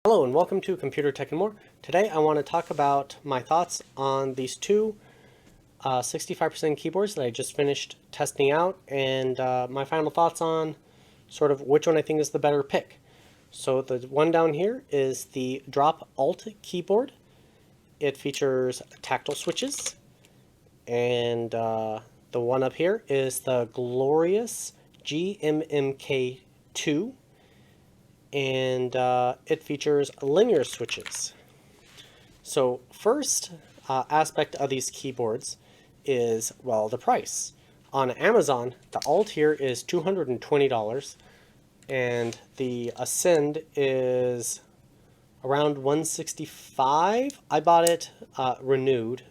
Hello and welcome to Computer Tech and More. Today I want to talk about my thoughts on these two 65% keyboards that I just finished testing out, and my final thoughts on sort of which one I think is the better pick. So the one down here is the Drop Alt keyboard. It features tactile switches, and the one up here is the glorious GMMK2, and it features linear switches. So first aspect of these keyboards is, well, the price. On Amazon, the Alt here is $220, and the Ascend is around $165. I bought it renewed,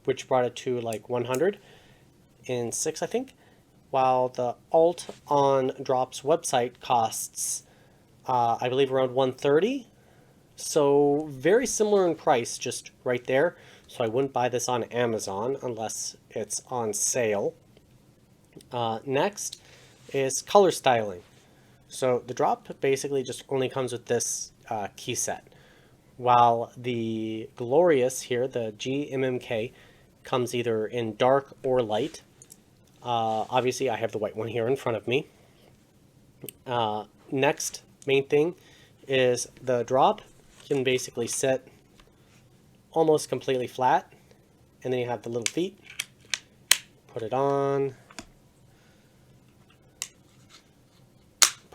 which brought it to like $106, I think, while the Alt on Drop's website costs I believe around $130. So very similar in price, just right there. So I wouldn't buy this on Amazon unless it's on sale. Next is color styling. So the Drop basically just only comes with this key set, while the Glorious here, the GMMK, comes either in dark or light. Obviously I have the white one here in front of me. Next main thing is the Drop can basically sit almost completely flat, and then you have the little feet. Put it on,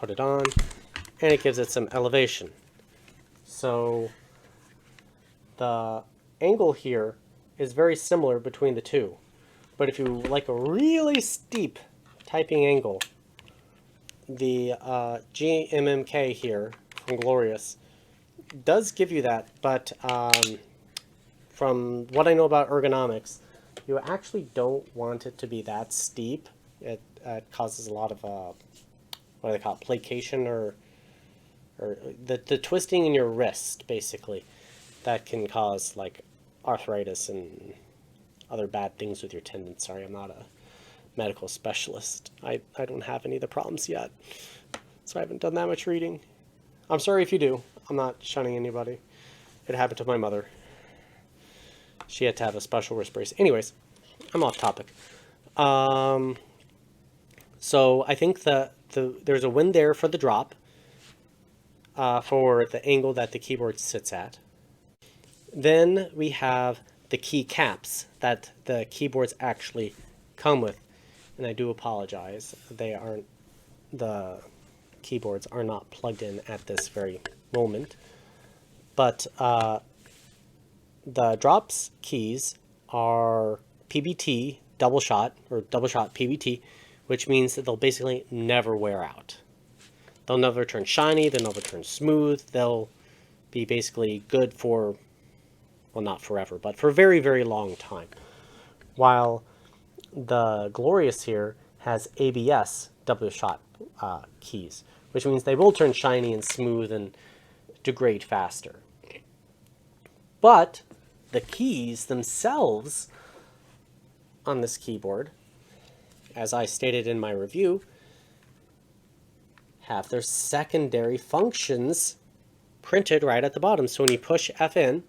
and it gives it some elevation. So the angle here is very similar between the two, but if you like a really steep typing angle, the GMMK here from Glorious does give you that, but from what I know about ergonomics, you actually don't want it to be that steep. It causes a lot of what do they call it, placation, or the twisting in your wrist, basically, that can cause like arthritis and other bad things with your tendons. Sorry, I'm not a medical specialist. I don't have any of the problems yet, so I haven't done that much reading. I'm sorry if you do. I'm not shunning anybody. It happened to my mother. She had to have a special wrist brace. Anyways, I'm off topic. So I think there's a win there for the Drop, for the angle that the keyboard sits at. Then we have the keycaps that the keyboards actually come with. And I do apologize, the keyboards are not plugged in at this very moment. But the Drop's keys are PBT double shot, or double shot PBT, which means that they'll basically never wear out. They'll never turn shiny, they'll never turn smooth, they'll be basically good for, well, not forever, but for a very, very long time. While the Glorious here has ABS double shot keys, which means they will turn shiny and smooth and degrade faster. But the keys themselves on this keyboard, as I stated in my review, have their secondary functions printed right at the bottom. So when you push FN,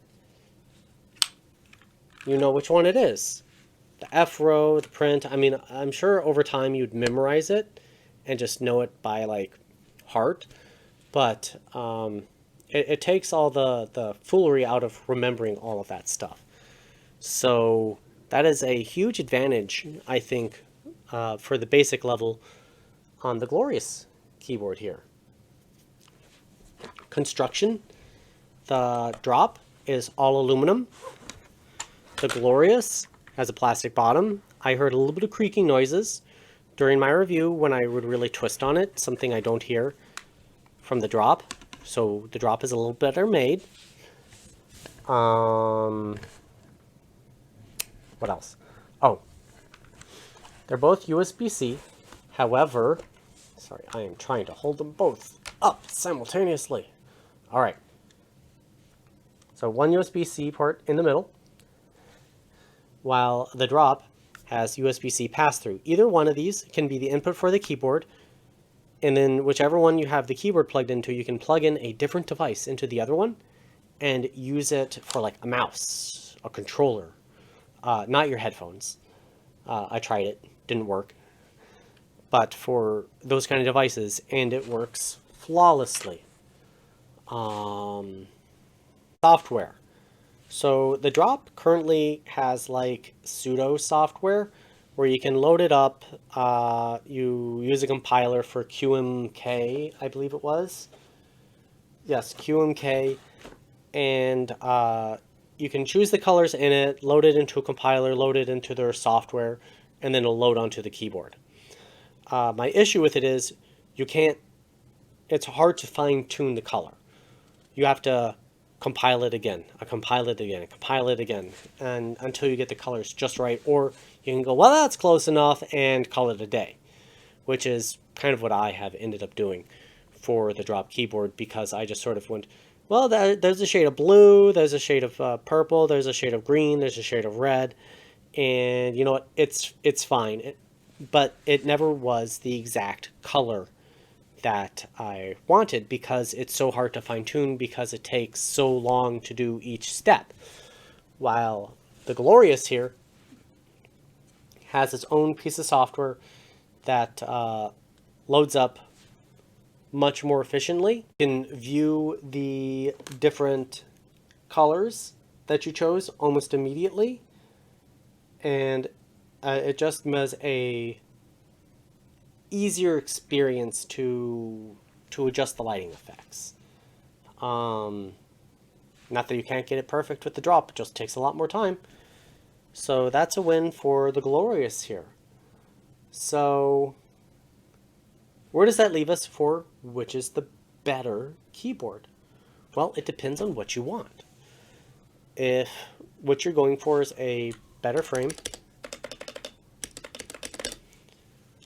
you know which one it is. The F row, the print. I mean, I'm sure over time you'd memorize it and just know it by like heart, but it takes all the foolery out of remembering all of that stuff. So that is a huge advantage, I think, for the basic level on the Glorious keyboard here. Construction: the Drop is all aluminum. The Glorious has a plastic bottom. I heard a little bit of creaking noises during my review when I would really twist on it, something I don't hear from the Drop. So the Drop is a little better made. What else? Oh, they're both USB-C. However, sorry, I am trying to hold them both up simultaneously. All right. So one USB-C port in the middle, while the Drop has USB-C pass-through. Either one of these can be the input for the keyboard, And then whichever one you have the keyboard plugged into, you can plug in a different device into the other one and use it for like a mouse, a controller, not your headphones. I tried it, didn't work. But for those kind of devices, and it works flawlessly. Software. So the drop currently has like pseudo software where you can load it up. You use a compiler for QMK, I believe it was. Yes, QMK. And you can choose the colors in it, load it into a compiler, load it into their software, and then it'll load onto the keyboard. My issue with it is you can't, it's hard to fine tune the color. You have to compile it again, compile it again, compile it again, and until you get the colors just right, or you can go, well, that's close enough, and call it a day, which is kind of what I have ended up doing for the drop keyboard, because I just sort of went, well, there's a shade of blue, there's a shade of purple, there's a shade of green, there's a shade of red, and you know what, it's fine, but it never was the exact color that I wanted, because it's so hard to fine tune, because it takes so long to do each step. While the Glorious here has its own piece of software that loads up much more efficiently. You can view the different colors that you chose almost immediately, and it just was a easier experience to adjust the lighting effects. Not that you can't get it perfect with the drop, it just takes a lot more time. So that's a win for the Glorious here. So where does that leave us for which is the better keyboard? Well, it depends on what you want. If what you're going for is a better frame,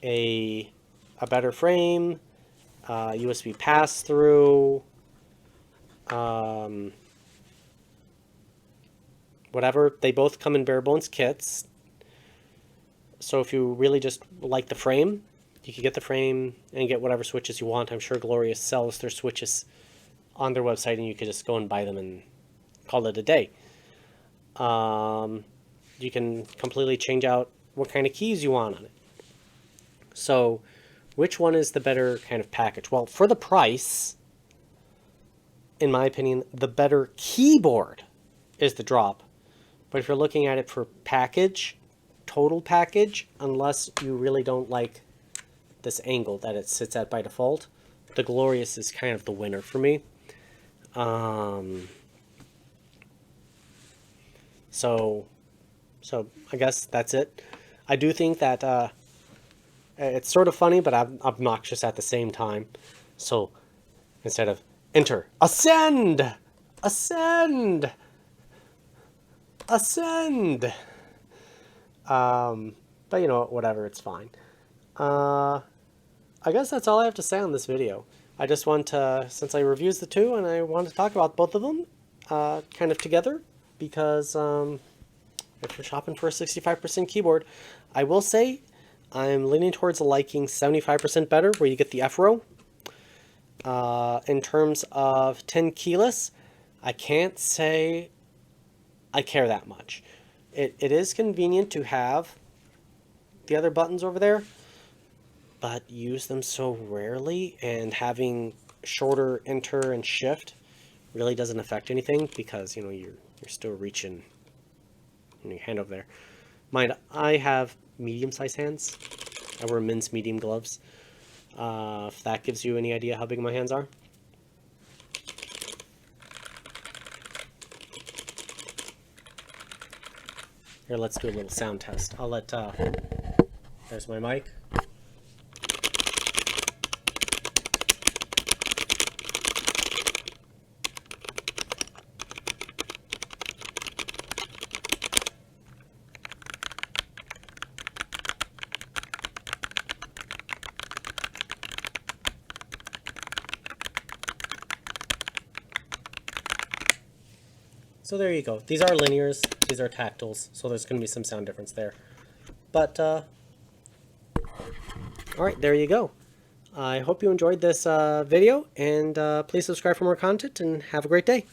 a better frame, USB pass-through, whatever. They both come in bare bones kits. So if you really just like the frame, you can get the frame and get whatever switches you want. I'm sure Glorious sells their switches on their website, and you could just go and buy them and call it a day. You can completely change out what kind of keys you want on it. So which one is the better kind of package? Well, for the price, in my opinion, the better keyboard is the drop. But if you're looking at it for package, total package, unless you really don't like this angle that it sits at by default, the Glorious is kind of the winner for me. So I guess that's it. I do think that it's sort of funny, but obnoxious at the same time. So instead of enter, ascend, ascend, ascend. But you know, whatever, it's fine. I guess that's all I have to say on this video. I just want to, since I reviewed the two, and I want to talk about both of them kind of together, because if you're shopping for a 65% keyboard, I will say I'm leaning towards liking 75% better, where you get the F row. In terms of 10 keyless, I can't say I care that much. It is convenient to have the other buttons over there, but use them so rarely, and having shorter enter and shift really doesn't affect anything, because you know you're still reaching your hand over there. Mind, I have medium-sized hands. I wear men's medium gloves. If that gives you any idea how big my hands are. Here, let's do a little sound test. I'll let, there's my mic. So there you go. These are linears, these are tactiles, so there's going to be some sound difference there. But, alright, there you go. I hope you enjoyed this video, and please subscribe for more content, and have a great day.